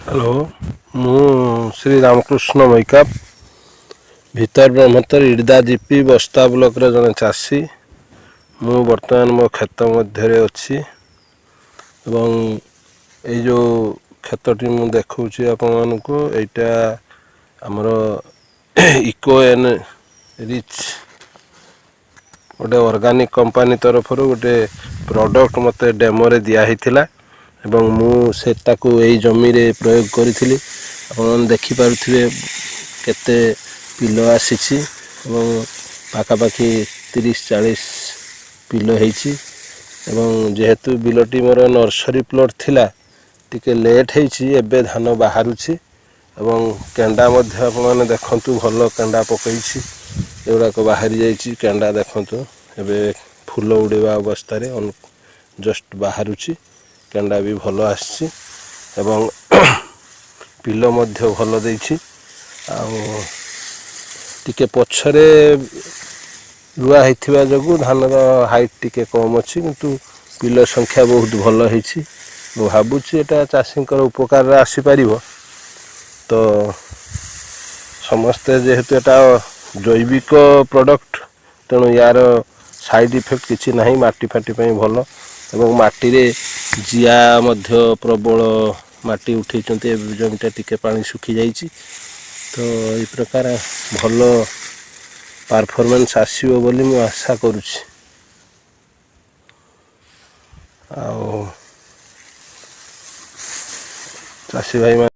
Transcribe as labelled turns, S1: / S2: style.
S1: hello मु श्री रामकृष्ण मैकाप भीतर ब्रह्मतर इर्दा GP बस्ता ब्लॉक रे जने चासी मु वर्तमान मो खेत मध्य अच्छी एवं ये जो क्षेत्रटी मु देखुची आपण मानकु एटा हमर इको एन रिच गोटे ऑर्गेनिक कंपनी तरफ गोटे प्रोडक्ट मते डेमो रे दिया हिथिला एवं मु सेटाको एई जमी रे प्रयोग करिथिली आपण देखि पारुथिबे केते पिलो आसीछि एवं पाखा पाखी 30-40 पिलो हेछि एवं जेहेतु बिलोटी मोर नर्सरी प्लॉट थिला टिके लेट हेछि एबे धान बाहारुछि एवं केंडा मध्य आपण माने देखंतु भलो केंडा पकईछि एगुड़ा को बाहरी जाइछि केंडा देखंतु एबे फूल उड़ेवा अवस्था रे जस्ट बाहरुछि केंडा भी भलो आछि एवं पिलो मध्य भलो देछि आ टिके पछरे रुआ हेथिबा जगु धान रो हाइट टिके कम अछि किंतु पिलो संख्या बहुत भलो हेछि मु भाबुछि एटा चाषींकर उपकार रे आसी परिबो तो समस्ते जेहेतु एटा जैविक प्रोडक्ट तेणु यार साइड इफेक्ट किसी ना माटी फाटी भल एवं माटी रे जिया मध्य प्रबल माटी उठे जमीटा टिके पानी सुखी जाइए तो ये प्रकार भल परफॉर्मेंस आसीबो बोली मु आशा करुछि आ चाषी भाई